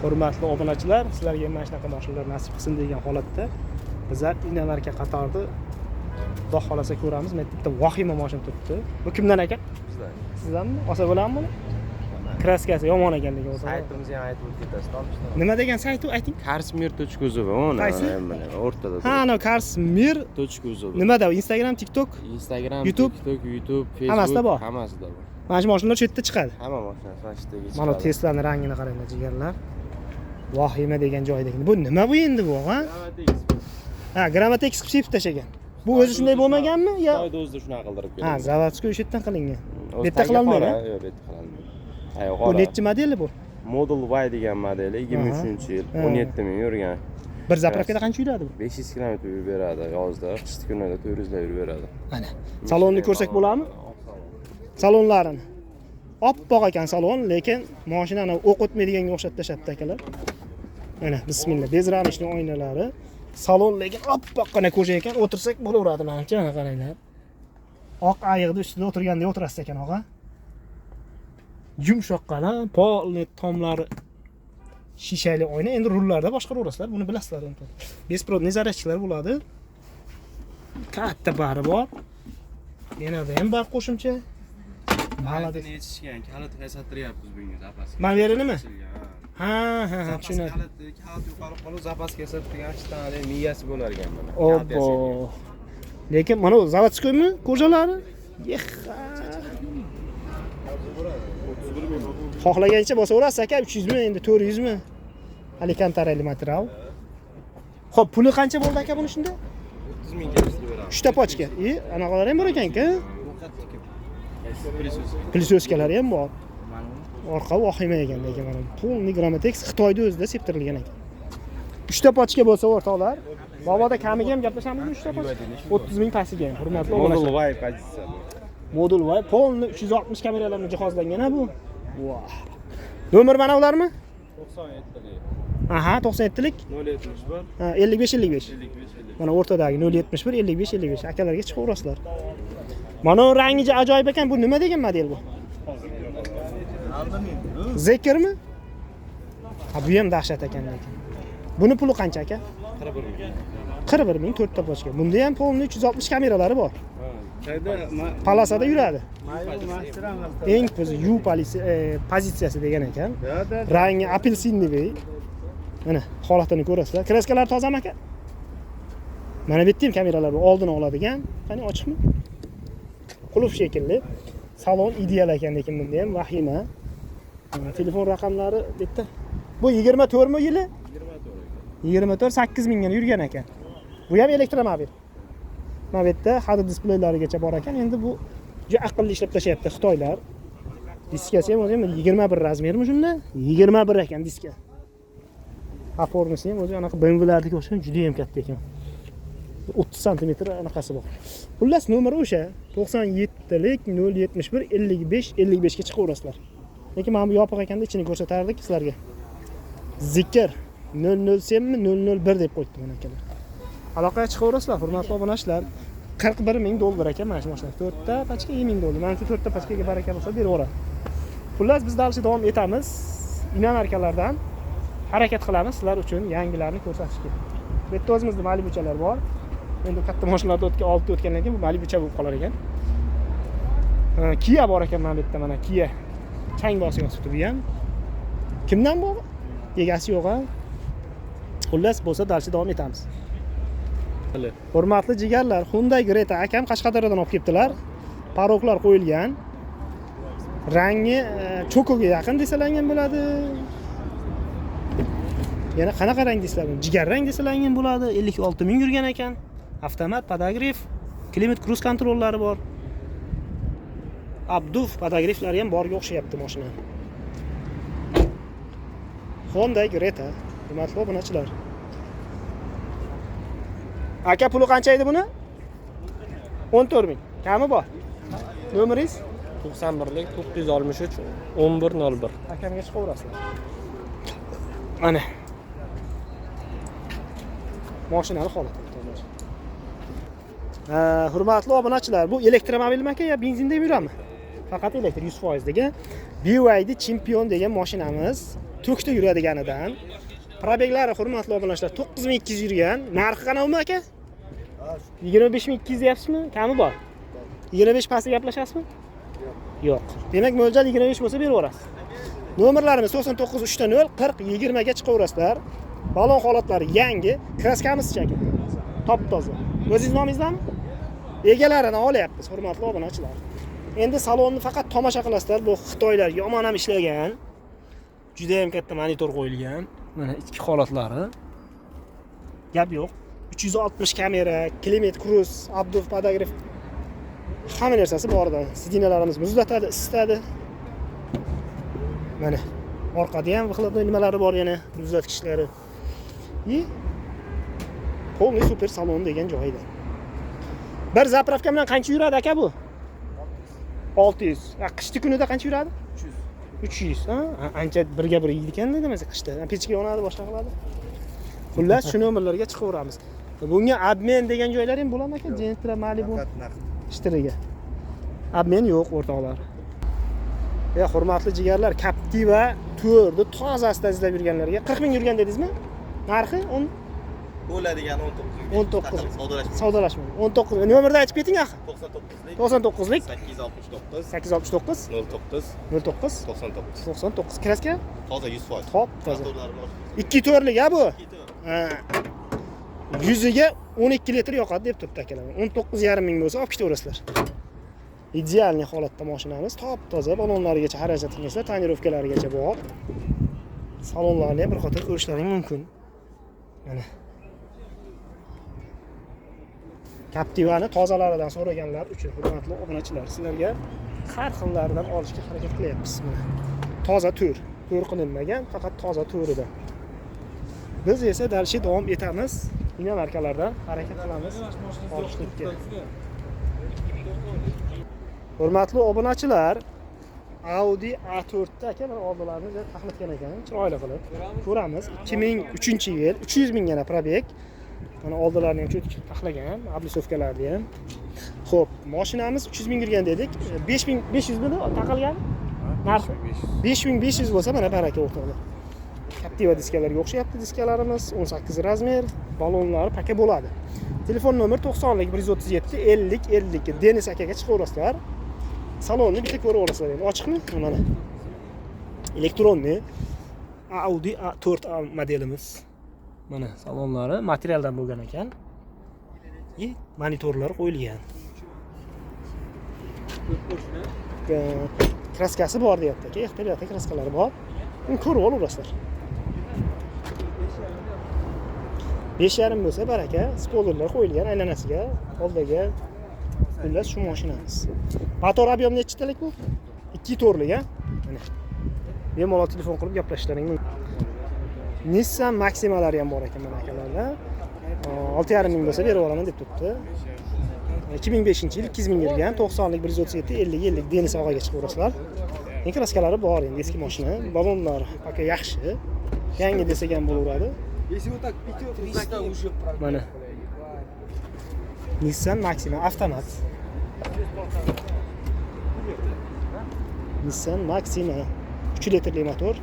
Hurmatli obunachilar, sizlarga mana shunaqa mashinalar nasib qilsin degan holatda bizlar Inamarka qatorida Xudo xolasa ko'ramiz. Men bitta vahima mashina turibdi. Bu kimdan aka? Bizdan. Sizdanmi? Olsa bo'ladimi buni? Kraskasi yomon ekanligi o'zi. Saytimizga ham aytib o'tib olishdi. Nima degan sayti ayting? Karsmir.uz mana o'rtada. Ha, ana Karsmir.uz. Nimada? Instagram, TikTok, YouTube, Facebook, hammasida bor. Hammasida bor. Mana shu mashinalar chetda chiqadi. Hamma mashina mana shu yerga chiqadi. Mana Tesla'ning rangini qaranglar jigarlar. Vahima degan joydagi. Bu nima bu endi bu, ha? Ha, Gramatex qilib tashagan. Bu o'zi shunday bo'lmaganmi? Yo, Xitoyda o'zida shunaqa qildirib ha, kelgan. zavodskiy o'sha yerdan qilingan. Bu yerda qilolmaydi. Yo'q, bu yerda qilolmaydi. Bu nechi modeli bu? Model Y degan modeli 23-yil, 17 ming yurgan. Bir zapravkada qancha yuradi bu? 500 kilometr yurib beradi yozda, qishki kunlarda 400 ta yurib beradi. Mana. Salonni ko'rsak bo'ladimi? Salonlarini. Oppoq ekan salon, lekin mashinani o'q o'tmaydiganga o'xshatib tashabdi akalar. Mana, bismillah, bezramishning oynalari. Salon lekin oppoqqina ko'cha ekan, o'tirsak bo'laveradi menimcha, mana qaranglar. Oq ayiqni ustida o'tirganda o'tirasiz ekan, og'a. Yumshoqqina, polni tomlari shishali oyna. Endi rullarda boshqaraverasizlar, buni bilasizlar endi. Besprodniy zaryadchilar bo'ladi. Katta bari bor. Yana ham bor qo'shimcha. Malada yetishgan, kalit qaysatyapmiz bunga zapasga. Men beranimi? Ha, tushundim. Kalit yuqori qolib zapasga yasatgan ishdan miyasi bo'lar ekan mana. Obbo. Lekin mana zavodskoymi ko'jalari? Xohlagancha bosaverasiz aka, 300 mi, endi 400 mi? Alikantarali material. Xo'p, puli qancha bo'ldi aka buni shunda? 30 ming kelishdi beradi. 3 ta pochka. Anaqalar ham bor ekan-ku. Plisyoskalar ham bor. Orqa vahima ekan lekin mana polni Gramatex Xitoyda o'zida septirilgan ekan. 3 ta pochka bo'lsa o'rtoqlar, boboda kamiga ham gaplashamiz 3 ta pochka. 30 ming pasiga, hurmatli Model obunachilar. Y pozitsiya bu. Model Y polni 360 kameralarni jihozlangan bu. Voh. Nomer mana ularmi? 97lik. Aha, 97lik. 071. Ha, 55. 55. Mana o'rtadagi 071 55. Akalarga chiqaverasizlar. Mana rangi ajoyib ekan. Bu nima degan model bu? Zekermi? Ha, bu ham dahshat ekan lekin. Buni puli qancha aka? 41 ming 4 ta pochka. Bunda ham polni 360 kameralari bor. Palasada yuradi. Eng U pozitsiyasi degan ekan. Rangi apelsinniy. Mana holatini ko'rasizlar. Kraskalar tozami aka? Mana bu yerda ham kameralar bor. Oldini oladigan. Qani ochiqmi? Qulf shekilli. Salon ideal ekan, lekin bunda ham vahima. Telefon raqamlari bu yerda. Bu 24 mi yili? 24 8 mingga yurgan ekan. Bu ham elektromobil. Mana bu yerda HD displeylarigacha bor ekan. Endi bu juda aqlli ishlab tashayapti Xitoylar. Diskasi ham o'zi 21 razmermi shunda? 21 ekan diska. Formasi ham o'zi anaqa BMW-lardagi o'xshagan juda ham katta ekan. 30 sm anaqasi bor. Xullas nomer o'sha 97lik 071 55 ga chiqaverasizlar. Lekin mana bu yopiq ekanda ichini ko'rsatardik sizlarga. Zikr 007 mi 001 deb qo'yibdi mana akalar. Aloqaga chiqaverasizlar, hurmatli obunachilar. 41 ming dollar ekan mana shu mashina. 4 ta pachka 2 ming dollar. Mana shu 4 ta pachkaga baraka bo'lsa beraveradi. Xullas biz dalshi davom etamiz. Inamarkalardan harakat qilamiz sizlar uchun yangilarni ko'rsatishga. Bu yerda o'zimizda Malibuchalar bor. Endi katta mashinalarda olib o'tgandan keyin bu Malibucha bo'lib qolar ekan. Kia bor ekan mana bu yerda, mana Kia. Chang bosib yotibdi bu ham. Kimdan bu? Egasi yo'q-a? Xullas bo'lsa dalshi davom etamiz. Hurmatli jigarlar, Hyundai Creta akam Qashqadaryodan olib kelibdilar. Paroklar qo'yilgan. Rangi chokoga yaqin desalangan bo'ladi. Yana qanaqa rang desalar, jigar rang desalangan bo'ladi. 56 ming yurgan ekan. Avtomat, podograf, klimat, cruise kontrollari bor. Abduf podograflari ham borga o'xshayapti mashina. Hyundai Creta, hurmatli obunachilar. Aka puli qancha edi buni? 14 ming. Kami bor. Nomeringiz? 91lik 963 1101. Akamga chiqaverasizlar. Mana. Mashinani holati. Hurmatli obunachilar, bu elektromobilmi aka yo benzinda yuradimi? Faqat elektr 100% degan BYD Champion degan mashinamiz to'kda yuradiganidan. Probeglari hurmatli obunachilar 9200 yurgan. Narxi qanaqami aka? 25200 deyapsizmi? Kami bor. 25 pasti gaplashasizmi? Yo'q. Demak, mo'ljal 25 bo'lsa berib yuborasiz. Nomerlarimiz 99 300 40 20 ga chiqaverasizlar. Balon holatlari yangi, kraskamiz-chi aka. Top toza. O'zingiz nomingizdanmi? Egalarini olyapmiz, hurmatli obunachilar. Endi salonni faqat tomosha qilasizlar. Bu Xitoylar yomon ham ishlagan. Juda ham katta monitor qo'yilgan. Mana ichki holatlari. Gap yo'q. 360 kamera, klimat, cruise, abduf, podograf hamma narsasi borda. Sidinalarimiz muzlatadi, isitadi. Mana orqada ham xilma nimalari bor yana, muzlatgichlari. Polni super salon degan joyda. Bir zapravka bilan qancha yuradi aka bu? 600. Qishki kunida qancha yuradi? 300. Ha? Ancha birga bir yeydi ekan demasa qishda. Pechga yonadi, boshqa qiladi. Xullas, shu nomerlarga chiqaveramiz. Bunga obmen degan joylar ham bo'ladimi aka? Gentra, Malibu. Ishtiriga. Obmen yo'q o'rtoqlar. Hurmatli jigarlar, Captiva to'rni tozasida izlab yurganlarga 40 ming yurgan dedingizmi? Narxi 10 bo'ladigan 19. Savdolashma. 19. Nomerni aytib keting axir. 99lik 869 09 99. Kraska? Toza 100%. Top toza. 2 to'rlik ha bu? Ha. 100ga 12 litr yoqadi deb turibdi akalar. 19,5 ming bo'lsa olib ketaverasizlar. Idealniy holatda mashinamiz, top toza, balonlarigacha xarajat qilganlar, tonirovkalarigacha bor. Salonlarni ham bir qator ko'rishlaring mumkin. Mana. Captivani tozalaridan so'raganlar uchun hurmatli obunachilar, sizlarga har xillaridan olishga harakat qilyapmiz. Mana. Toza to'r qilinmagan, faqat toza to'rida. Biz esa dalshi davom etamiz. Ina markalardan harakat qilamiz olishlikka. Hurmatli obunachilar, Audi A4 ta aka oldilarini taxlit qilgan ekan, chiroyli qilib. Ko'ramiz. 2003-yil, 300 ming yana probeg. Mana oldilarini ham cho'tib taxlagan, ablisovkalarni ham. Xo'p, mashinamiz 300 ming yurgan dedik. 5500 mini taqilgan. Narxi 5500 bo'lsa mana baraka o'rtoqlar. Captiva diskalarga o'xshayapti diskalarimiz, 18 razmer, balonlari paka bo'ladi. Telefon nomer 90lik 137 50 52. Denis akaga chiqaverasizlar. Salonni bitta ko'rib olasizlar endi. Ochiqmi? Mana. Elektronli Audi A4 modelimiz. Mana salonlari materialdan bo'lgan ekan. Monitorlar qo'yilgan. Kraskasi bor deyapti aka. Ehtiyotli kraskalari bor. Uni ko'rib olasizlar. 5,5 bo'lsa baraka, spoilerlar qo'yilgan aylanasiga, oldiga. Xullas shu mashinamiz. Motor ob'yom nechitalik bu? 2 to'rlik ha. Mana. Bemalol telefon qilib gaplashishlaring mumkin. Nissan Maximalari ham bor ekan mana akalarda. 6,5 ming bo'lsa berib olaman deb turibdi. 2005-yil 200 ming yurgan, 90lik 137 50 50 Denis og'aga chiqaverasizlar. Kraskalari bor endi eski mashina, balonlar paka yaxshi. Yangi desak ham bo'laveradi. Если вот так пятёт, то уже Mana. Nissan Maxima avtomat. Nissan Maxima 3 litrli motor.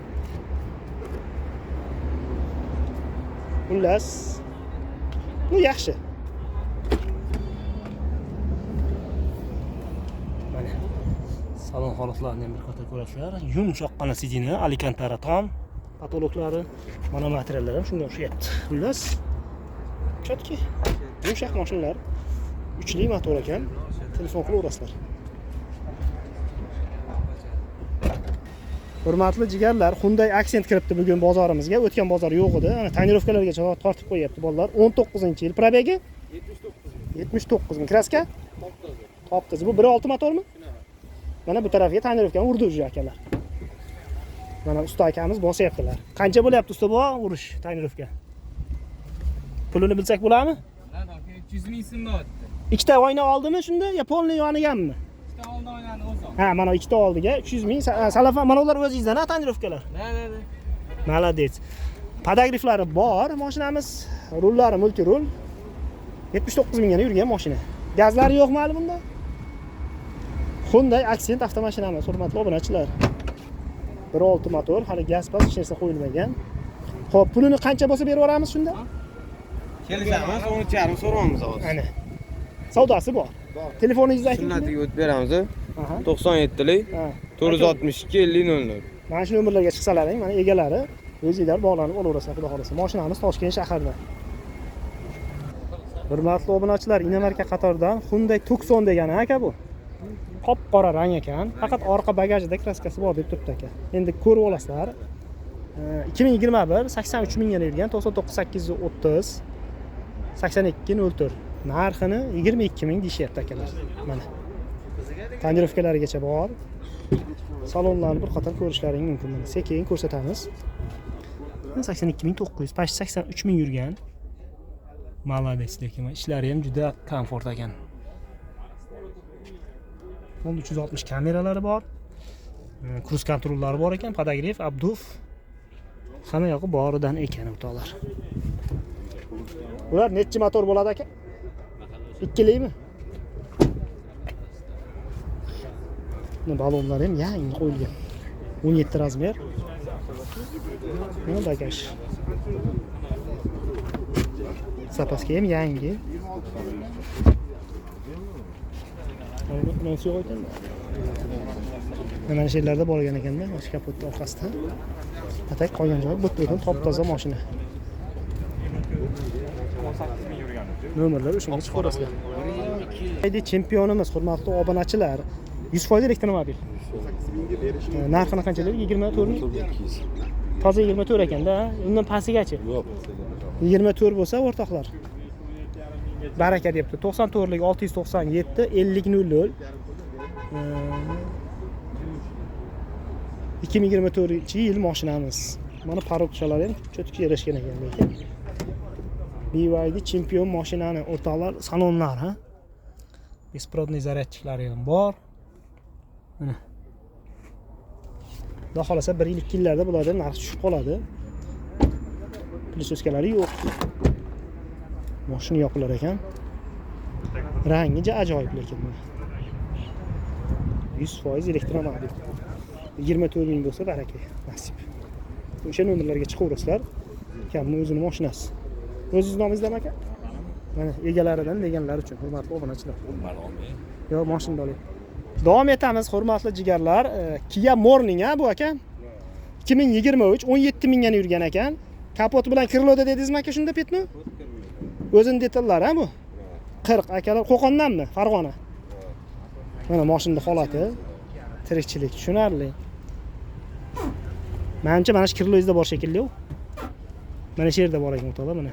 Xullas, bu yaxshi. Mana. Salon holatlarini ham bir qator ko'rasizlar. Yumshoqqina sidina, Alicantara tom. Patologlari, mana materiallar ham shunga o'xshayapti. Xullas, chotki, yumshoq mashinalar, 3 li motor ekan, telefon qilaverasizlar. Hurmatli jigarlar, Hyundai Accent kiribdi bugun bozorimizga. O'tgan bozor yo'q edi. Ana tonirovkalargacha tortib qo'yapti bolalar. 19-yil probegi 79 ming. Kraska? Top toza. Bu 1.6 motormi? Mana bu tarafga tonirovkani urdi o'zi akalar. Mana usta akamiz bosyaptilar. Qancha bo'lyapti usta bu urish tonirovka? Pulini bilsak bo'ladimi? 300 ming so'm. Ikkita oyna oldimi shunda? Yo polni yoniganmi? Ikkita oldi oynani o'zi. Ha, mana ikkita oldiga 300 ming. Salafan mana ular o'zingizdan tonirovkalar. Da. Молодец. Podograflari bor mashinamiz. Rullari multi rul. 79 mingga yurgan mashina. Gazlari yo'qmi hali bunda? Hyundai Accent avtomashinamiz, hurmatli obunachilar. 1.6 motor, hali gaz pas hech narsa qo'yilmagan. Xo'p, pulini qancha bo'lsa berib yuboramiz shunda? Kelishamiz, 13.5 so'raymiz hozir. Ana. Savdosi bor. Telefoningizni ayting. Sunnatiga o'tib beramiz. Aha. 97lik Ha. 462 50 00. Mana shu nomerlarga chiqsalaring, mana egalari o'zingizlar bog'lanib olaverasizlar, xudo xolasa. Mashinamiz Toshkent shahrida. Hurmatli obunachilar, Inomarka qatoridan Hyundai Tucson degani aka bu. Qop-qora rang ekan. Faqat orqa bagajida kraskasi bor deb turibdi aka. Endi ko'rib olasizlar. 2021 83 mingga yurgan 99830 8204. Narxini 22 ming deyishyapti akalar. Mana. Tonirovkalarigacha bor. Salonlarni bir qator ko'rishlaring mumkin. Mana sekin ko'rsatamiz. 82900, past 83 ming yurgan. Malades lekin ishlari ham juda komfort ekan. 360 kameralari bor. Kruz kontrollari bor ekan, podogref, abduf. Hamma yoqi boridan ekan o'toqlar. Ular necha motor bo'ladi aka? Ikkilikmi? Buni balonlar ham yangi qo'yilgan. 17 razmer. Mana bagaj. Zapaska ham yangi. Mana shu ekan. Mana shu yerlarda bo'lgan ekanda, mana shu kapotning orqasida. Atak qolgan joyi butun top-toza mashina. Nomerlar o'shanga chiqarasizlar. Haydi chempionimiz, hurmatli obunachilar. 100% elektromobil. Narxini qanchalik? 24 ming. Toza 24 ekanda, undan pastigachi. Yo'q. 24 bo'lsa o'rtoqlar. Baraka debdi. 94 lik 697 50 2024-yil mashinamiz. Mana parokchalar ham cho'tki yarashgan ekan lekin. BYD chempion mashinani o'rtoqlar salonlar, ha. Besprodniy zaryadchiklari ham bor. Mana. Xudo xolasa 1 yil 2 yillarda bulardan narx tushib qoladi. Plisoskalari yo'q. Mashina yoqilar ekan. Rangi ajoyib lekin bu. 100% elektromobil. 24 ming bo'lsa baraka nasib. O'sha nomerlarga chiqaverasizlar. Kamni o'zining mashinasi. O'zingiz nomingizdan aka? Mana egalaridan deganlar uchun hurmatli obunachilar. Yo, mashinani oling. Davom etamiz, hurmatli jigarlar. Kia Morning ha bu aka. 2023 17 mingga yurgan ekan. Kapot bilan kirloda dedingizmi aka shunda petmi? O'zini detallar ha bu. 40 akalar Qo'qondanmi? Farg'ona. Mana mashinning holati, tirikchilik tushunarli. Menimcha mana shu kirloyizda bor shekilli-ku. Mana shu yerda bor ekan o'toqlar, mana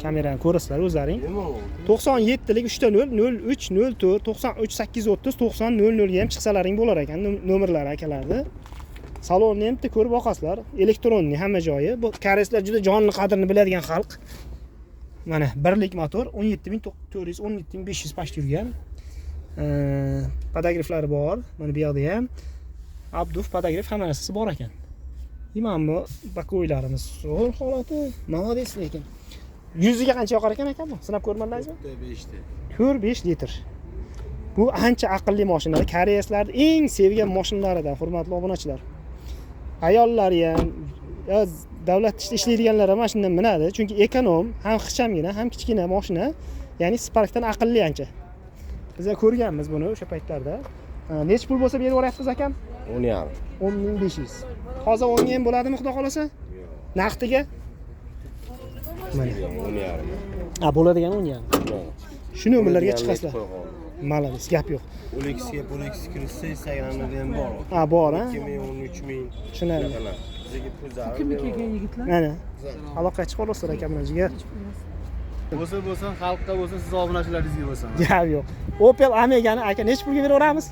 kamerani ko'rasizlar o'zlaring. 97 lik 3 03 04 93 830 90 00 ga ham chiqsalaring bo'lar ekan nomerlari akalarni. Salonni ham ko'rib boqasizlar. Elektronniy hamma joyi. Bu koreyslar juda jonli qadrini biladigan xalq. Mana 1 lik motor 17400 17500 past yurgan. Podogreflari bor. Mana bu yerda ham abduf podogref hamma narsasi bor ekan. Imam bu bakoylarimiz zo'r holati, malades lekin. 100 ga qancha yoqar ekan aka bu? Sinab ko'rmadingizmi? 4-5 litr. Bu ancha aqlli mashina. Koreyslarning eng sevgan mashinalaridan, hurmatli obunachilar. Ayollari ham, davlat ishlaydiganlar ham mashinadan minadi, chunki ekonom, ham xichamgina, ham kichkina mashina, ya'ni Sparkdan aqlli ancha. Biz ko'rganmiz buni o'sha paytlarda. Nech pul bo'lsa berib yuboryapsiz akam? 10.5. 10.500. Hozir 10 ga ham bo'ladimi, xudo xolasa? Naqdiga? Mana 10.5. Ha, bo'ladigan 10 ga. Shu nomerlarga chiqasizlar. Malades, gap yo'q. Oleksiga Oleksi kirsa Instagramda ham bor. Ha, bor, ha? 2013 ming. Tushunadi. Bizga pul zarur. Kimni kelgan yigitlar? Mana. Aloqaga chiqib olasizlar aka bilan jigar. Bo'lsa, xalqqa bo'lsa, siz obunachilaringizga bo'lsa. Gap yo'q. Opel Omega'ni aka nech pulga berib yuboramiz?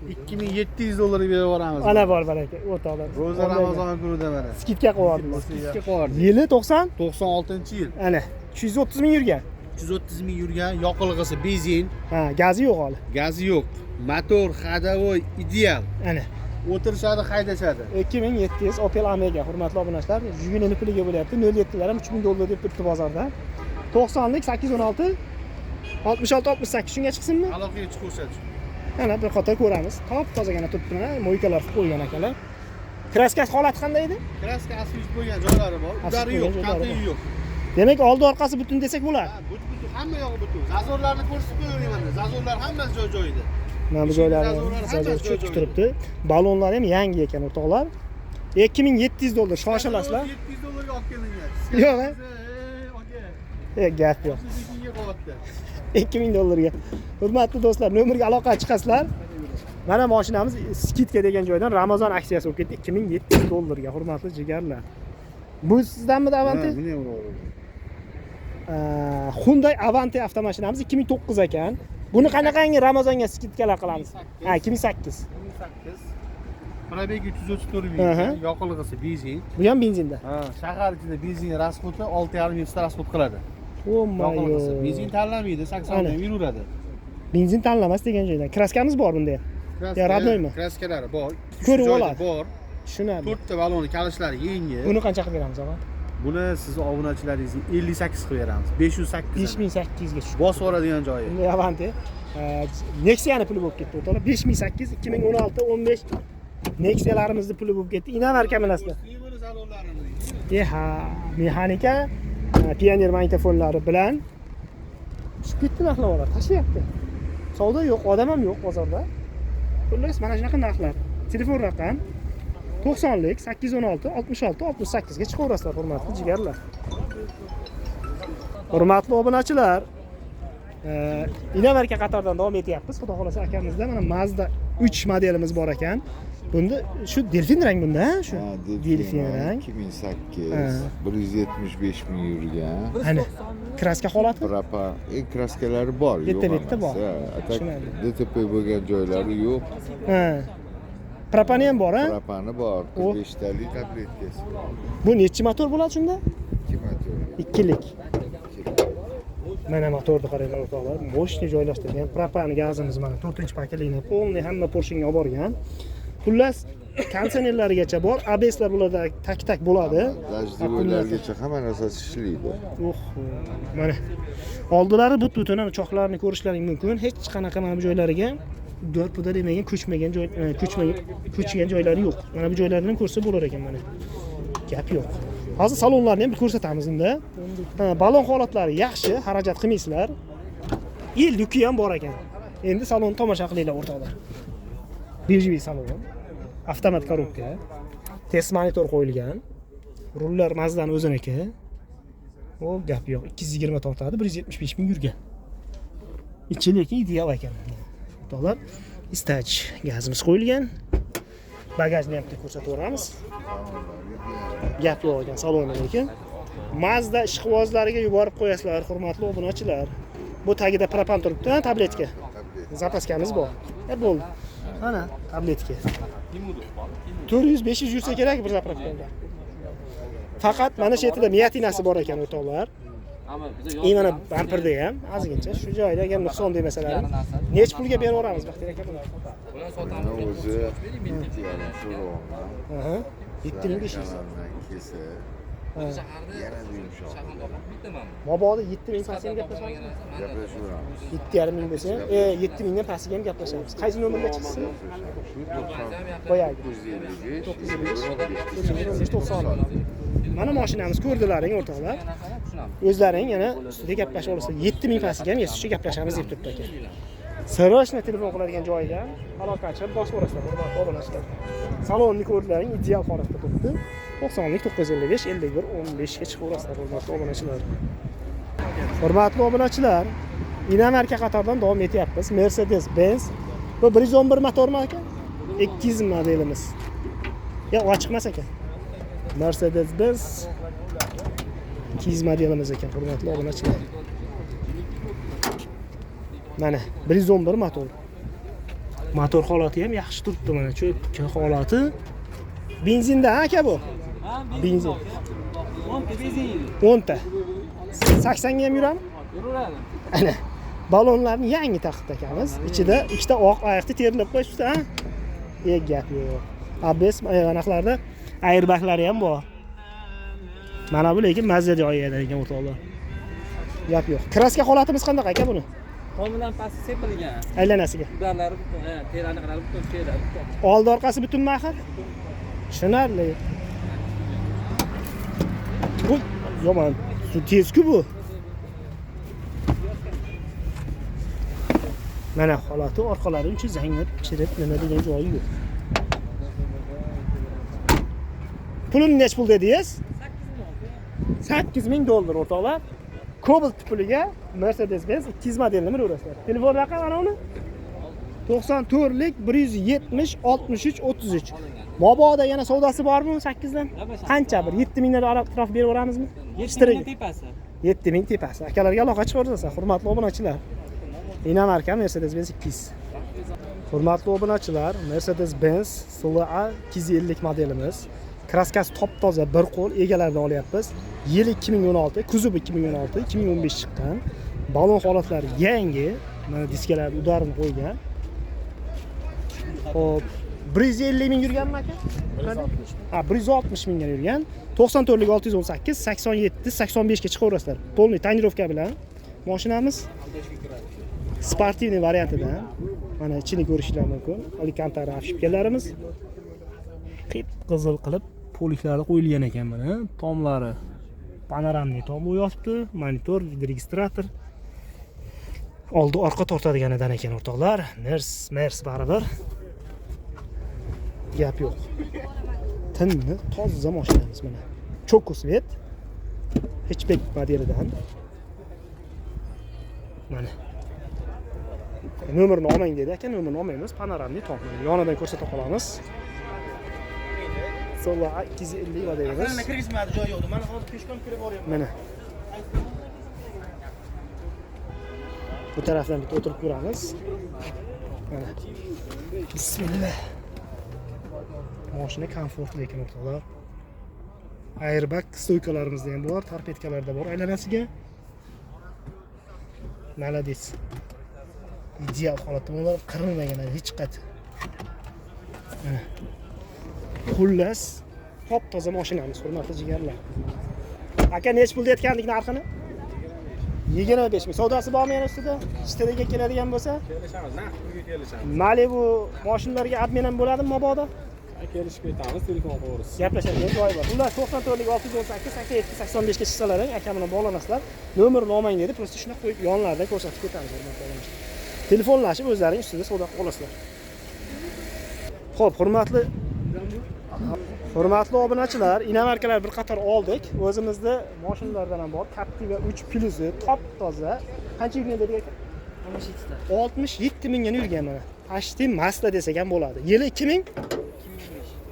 2700 dollarga berib yuboramiz. Ana bor aka, o'rtoqlar. Ro'za Ramazon kunida mana. Skidga qo'yardingiz. Skidga qo'yardik. Yili 90? 96-yil. Ana, 230 ming yurgan. 330 ming yurgan, yoqilg'isi benzin, Ha, gazi yo'q hali. gazi yo'q. Motor xadavoy ideal. Ana. O'tirishadi, haydashadi. 2700 Opel Omega, hurmatli obunachilar. Jugunining puliga bo'lyapti. 07 larim 3000 dollar deb turibdi bozorda. 90lik 816 66-68 shunga chiqsinmi? Aloqaga chiqsa. Mana bir qator ko'ramiz. Top tozagina turibdi, moykalar qilib qo'ygan akalar. Kraskasi holati qanday edi? Kraska asfalt bo'lgan joylari bor. Udari yo'q, kalti yo'q. Demak, oldi orqasi butun desak bo'ladi. Butun, hamma yog'i butun. Zazorlarni ko'rsatib qo'yaverman. Zazorlar hammasi joy-joyida. Mana bu joylari cho'kib turibdi. Balonlar ham yangi ekan o'rtoqlar. $2700 shoshilasizlar. $700 olib kelingan. Yo'q, gap yo'q. Sizga qo'yapti. $2000 ga. Hurmatli do'stlar, nomerga aloqa chiqasizlar. Mana mashinamiz skidka degan joydan Ramazon aksiyasi bo'lib ketdi. $2700 ga, hurmatli jigarlar. Bu sizdanmi Avante? Buni ham o'g'lim. Hyundai Avante avtomashinamiz 2009 ekan. Buni qanaqangi Ramazonga skidkalar qilamiz? Ha, 2008. Probegi 334 ming, yoqilg'isi benzin. Bu ham benzinda. Ha, shahar ichida benzin rasxodi 6,5 ming rasxod qiladi. Yo'q. Benzin tanlamaydi, 80 ming yuraveradi. Benzin tanlamas degan joydan. Kraskamiz bor bunda ham. Ya, radnoymi? Kraskalari bor. Ko'rib oladi. Bor. Tushunadi. 4 ta baloni kalishlari yengil. Buni qancha qilib beramiz, og'a? Buni sizni obunachilaringizga 58 qilib beramiz. 508. 5800 ga tushdi. Bosib oladigan joyi. Bunda Avante. Nexia'ni puli bo'lib ketdi, o'rtoqlar. 5800 2016-15 Nexia'larimizni puli bo'lib ketdi. Inamarka bilasizlar. Eha, mexanika, Pioneer magnitofonlari bilan tushib ketdi narxlar, tashlayapti. Savdo yo'q, odam ham yo'q bozorda. Xullas, mana shunaqa narxlar. Telefon raqam 90lik 816 66 68 ga chiqaverasizlar, hurmatli jigarlar. Hurmatli obunachilar, Inamarka qatoridan davom etyapmiz. Xudo xolasa akamizda mana Mazda 3 modelimiz bor ekan. Bunda shu delfin rang bunda, shu delfin rang 2008 175 ming yurgan. Ana kraska holati Propa kraskalari bor, yo'q. Bitta bor. Atak DTP bo'lgan joylari yo'q. Ha. Propani ham bor, ha? Propani bor, 5 talik tabletkasi. Bu nechi motor bo'ladi shunda? 2 motor. 2lik. Mana motorni qaranglar o'rtoqlar, moshni joylashtirgan. Propan gazimiz mana 4-pakelikni polni hamma Porsche'ga olib borgan. Xullas, konditsionerlarigacha bor, ABSlar bularda tak bo'ladi. Dajdivoylargacha hamma narsasi ishlaydi. Mana oldilari but-butun uchoqlarni ko'rishlaring mumkin. Hech qanaqa mana bu joylariga dor-pudar demagan, ko'chmagan joylari yo'q. Mana bu joylarni ham ko'rsa bo'lar ekan mana. Gap yo'q. Hozir salonlarni ham bir ko'rsatamiz endi. Balon holatlari yaxshi, xarajat qilmaysizlar. Luki ham bor ekan. Endi salonni tomosha qilinglar o'rtoqlar. Bejviy salon. Avtomat korobka. Test monitor qo'yilgan. Rullar Mazda'ning o'ziniki. O gap yo'q. 220 tortadi, 175 ming yurgan. Ichi lekin ideal ekan. O'rtoqlar, istach gazimiz qo'yilgan. Bagajni ham ko'rsataveramiz. Gap yo'q ekan salonni lekin. Mazda ishqibozlariga yuborib qo'yasizlar, hurmatli obunachilar. Bu tagida propan turibdi, tabletka. Zapaskamiz bor. Bo'ldi. Mana tabletka. 400-500 yursa kerak bir zapravkada. Faqat mana shu yerda miyatinasi bor ekan o'rtoqlar. Mana bamperda ham ozgincha shu joyda ham nuqson demasalar. Nech pulga beraveramiz vaqtida aka buni? Buni o'zi 7500. Yana yumshoq. Mabodo 7000 pastiga gaplashamiz. 7,5 ming bo'lsa, 7000 dan pastiga ham gaplashamiz. Qaysi nomerga chiqsin? Boyagi 955 Mana mashinamiz ko'rdilaring o'rtoqlar. O'zlaring yana ustida gaplashib olsa 7000 pastiga ham yesishga gaplashamiz deb turibdi aka. Sirrochni telefon qiladigan joyiga aloqa qilib boshqarasizlar, hurmatli obunachilar. Salonni ko'rdilaring ideal holatda turibdi. 90lik 955 51 15 ga chiqaverasizlar, hurmatli obunachilar. Hurmatli obunachilar, Inamarka qatoridan davom etyapmiz. Mercedes-Benz. Bu 111 motormi aka? 200 modelimiz. Ya ochiq emas ekan. Mercedes-Benz 200 modelimiz ekan, hurmatli obunachilar. Mana 111 motor. Motor holati ham yaxshi turibdi mana, cho'k holati. Benzinda aka bu? Benzin. 10 ta. 80 ga ham yurami? Yuraveradi. Ana. Balonlarni yangi taqib takamiz. Ichida ikkita oq oyoqni terilib qo'yibdi, ha? Gap yo'q. ABS anaxlarda airbaglari ham bor. Mana bu lekin mazza joyi ekan o'rtoqlar. Gap yo'q. Kraska holatimiz qanday aka buni? Tomidan pasti sepilgan. Aylanasiga. Ularlari butun, terani qarab butun teri. Oldi orqasi butunmi axir? Tushunarli. Bu yomon. Su tezku bu. Mana holati orqalari uncha zanglab, chirib nima degan joyi yo'q. Pulini nech pul dedingiz? 8000 dollar o'rtoqlar. Cobalt puliga Mercedes-Benz 200 modelini bilaverasizlar. Telefon raqami mana uni. 94 lik 170 63 33. Mabodo yana savdosi bormi 8 dan? Qancha bir 7000 dan atrof beraveramizmi? 7000 tepasi. 7000 tepasi. Akalarga aloqa chiqarasiz, hurmatli obunachilar. Dinamarka Mercedes-Benz 200. Hurmatli obunachilar, Mercedes-Benz SLA 250 modelimiz. Kraskasi top toza, bir qo'l egalaridan olyapmiz. Yili 2016, kuzovi 2016, 2015 chiqqan. Balon holatlari yangi. Mana diskalarni udarini qo'ygan. Hop, 150 ming yurganmi aka? Ha, 160 mingga yurgan. 94 lik 618, 87, 85 ga chiqaverasizlar. Polniy tonirovka bilan mashinamiz sportivniy variantida. Mana ichini ko'rishingiz mumkin. Alicantara afishkalarimiz qip qizil qilib poliklari qo'yilgan ekan mana. Tomlari panoramli tom yotibdi, monitor, registrator. Oldi orqa tortadiganidan ekan o'rtoqlar. Mers baribir. Gap yo'q. Tinni toza mashinamiz mana. Cho'ku svet. Hatchback modelidan. Mana. Nomerini olmang dedi aka, nomerini olmaymiz. Panoramli tom. Yonidan ko'rsata qolamiz. So'la 250 modelimiz. Mana kirgizmadi, joy yo'qdi. Mana hozir peshkom kirib boryapman. Mana. Bu tarafdan bitta o'tirib ko'ramiz. Mana. Bismillah. Mashina komfortli lekin o'rtoqlar. Airbag stoykalarimiz ham bor, torpedkalarda bor aylanasiga. Malades. Ideal holatda ular qirilmagan hech qat. Mana. Xullas, top toza mashinamiz, hurmatli jigarlar. Aka nech pul deyotgandik narxini? 25 ming. Savdosi bormi yana ustida? Ishtirga keladigan bo'lsa? Kelishamiz, narx pulga kelishamiz. Malibu mashinalarga admin ham bo'ladimi mabodo? Kelishib ketamiz, telefon qilamiz. Gaplashadigan joyi bor. Ular 94 lik 618, 87, 85 ga chiqsalar, aka bilan bog'lanasizlar. Nomerini olmang dedi, prosta shuna qo'yib yonlarida ko'rsatib ketamiz. Telefonlashib o'zlaring ustida savdo qilib olasizlar. Xo'p, hurmatli obunachilar, inomarkalar bir qator oldik. O'zimizda mashinalardan ham bor. Captiva 3 Plus top toza. Qancha yurgan dedik aka? 67 mingga yurgan mana. Pashti Mazda desak ham bo'ladi. Yili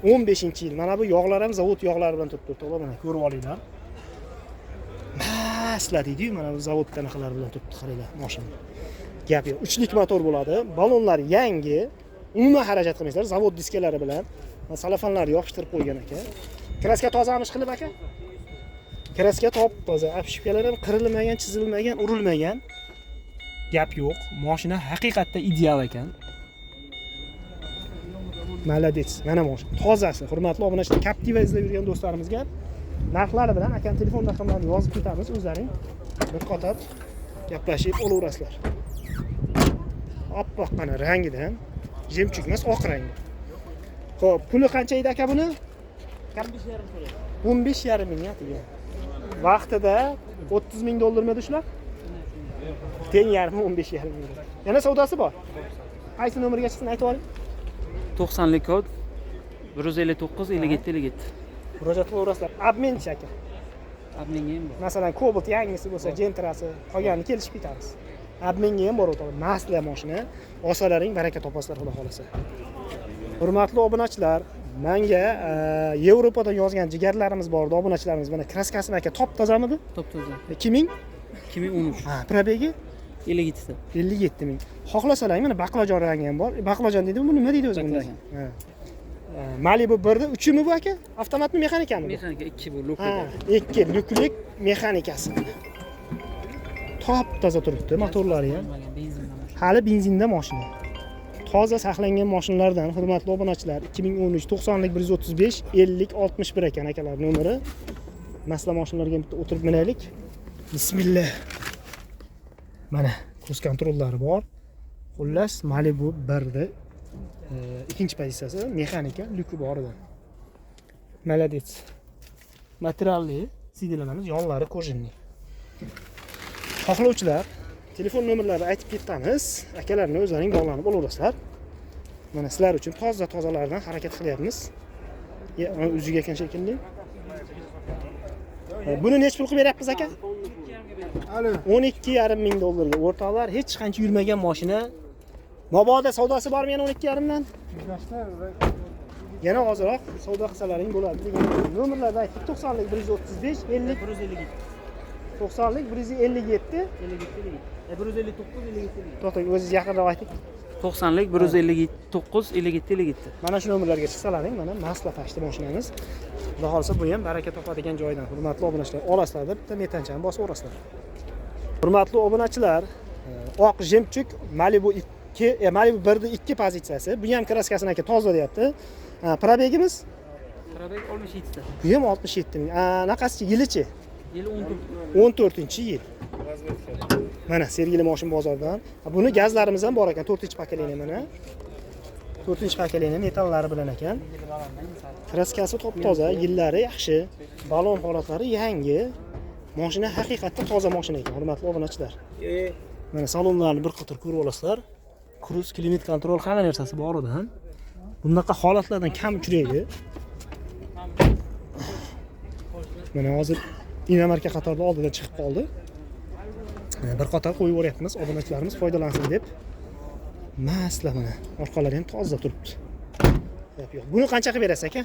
2015-yil. Mana bu yog'lar ham zavod yog'lari bilan turibdi. To'g'ri, mana ko'rib olinglar. Mazda deydi-yu, mana bu zavod qanaqalar bilan turibdi, qaranglar mashina. Gap yo'q. 3 lik motor bo'ladi. Balonlar yangi. Umuman xarajat qilmaysizlar, zavod diskalari bilan. Salafonlarni yopishtirib qo'ygan aka. Kraska tozamish qilib aka. Kraska top toza, afishkalar ham qirilmagan, chizilmagan, urilmagan. Gap yo'q. Mashina haqiqatda ideal ekan. Malades. Mana mashina tozasi. Hurmatli obunachilar, Captiva izlab yurgan do'stlarimizga narxlari bilan aka telefon raqamlarini yozib ketamiz. O'zlaring bir qator gaplashib olaverasizlar. Oppoq mana rangidan, jemchug emas, oq rangda. Xo'p, puli qancha edi aka buni? 15,5 ming atiga. Vaqtida 30 ming dollarmi shular? Teng yarmi 15,5 ming. Yana savdosi bor. Qaysi nomerga chiqsin aytib oling. 90 lik kod 159 57 57. Murojaat qilaverasizlar. Adminchi aka. Adminga ham bor. Masalan, Cobalt yangisi bo'lsa, Gentrasi qolganini kelishib ketamiz. Adminga ham bor o'tadi. Masla mashina. Olsalaring baraka topasizlar, xudo xolasa. Hurmatli obunachilar, menga Yevropadan yozgan jigarlarimiz bor, obunachilarimiz. Mana kraskasi aka top tozamidi? Top toza. 2000? 2013. Ha, probegi 57 ta. 57 ming. Xohlasalar mana baqlajon rangi ham bor. Baqlajon deydi, bu nima deydi o'zi bundan? Ha. Malibu 1da 3mi bu aka? Avtomatmi, mexanikami bu? Mexanika 2 bu, lukli. Ha, 2 luklik mexanikasi. Top toza turibdi, motorlari ham. Hali benzinda mashina. Toza saqlangan mashinalardan, hurmatli obunachilar, 2013 90 lik 135 50 61 ekan akalar nomeri. Masla mashinalarga bitta o'tirib minaylik. Bismillah. Mana kruz kontrollari bor. Xullas, Malibu 1da ikkinchi pozitsiyasi mexanika, lyuki bor edi. Молодец. Materialli sidilarimiz yonlari kojinli. Xohlovchilar telefon nomerlarini aytib ketamiz. Akalarni o'zlaring bog'lanib olaverasizlar. Mana sizlar uchun tozalardan harakat qilyapmiz. O'ziga ekan shekilli. Buni necha pul qilib beryapmiz aka? 12,5 ming dollarga. O'rtoqlar, hech qancha yurmagan mashina. Mabodo savdosi bormi yana 12,5 dan? Yana ozroq savdo qilsalaring bo'ladi degan nomerlarni aytdik. 90lik 135 50 90lik 157 to'xtang, o'zingiz yaqinroq ayting. 90lik 159 57. Mana shu nomerlarga chiqsalaring, mana masla tashdi mashinamiz. Xudo xolsa bu ham baraka topadigan joydan. Hurmatli obunachilar, olasizlar, bitta metanchani bosib o'rasizlar. Hurmatli obunachilar, oq jemchuk Malibu 2, Malibu 1da 2 pozitsiyasi. Bu ham kraskasini aka toza deyapti. Probegimiz? Probeg 67 ta. Bu ham 67 ming. Naqasi yilichi? Yili 14-yil. Mana Sergeli mashina bozordan. Buni gazlarimiz ham bor ekan, 4-pokoleniya mana. 4-pokoleniya metallari bilan ekan. Kraskasi top-toza, yillari yaxshi, balon holatlari yangi. Mashina haqiqatda toza mashina ekan, hurmatli obunachilar. Mana salonlarni bir qator ko'rib olasizlar. Cruise, klimat kontrol hamma narsasi bor edi ham. Bunaqa holatlardan kam uchraydi. Mana hozir Dinamarka qatorda oldidan chiqib qoldi. Bir qator qo'yib o'ryapmiz, obunachilarimiz foydalansin deb. Masla mana, orqalari ham toza turibdi. Yo'q. Buni qancha qilib berasiz aka?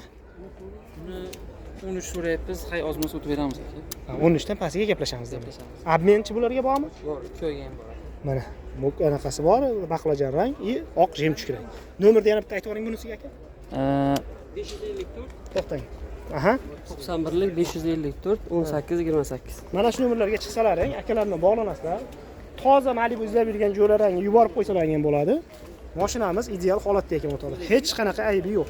Buni 13 so'rayapmiz, hay ozmas o'tib beramiz aka. 13 dan pastiga gaplashamiz dedi. Obmenchi bularga bormi? Yo'q, ko'yga ham bor. Mana bu anaqasi bor, baqlajan rang, oq jemchuk rang. Nomerni yana bitta aytib o'ring bunisiga aka. 554 To'xtang. Aha. 91lik 554 1828. Mana shu nomerlarga chiqsalaring, akalarni bog'lanasizlar. Toza Malibu izlab yurgan jo'rarangni yuborib qo'ysalaring ham bo'ladi. Mashinamiz ideal holatda ekan o'rtoqlar. Hech qanaqa aybi yo'q.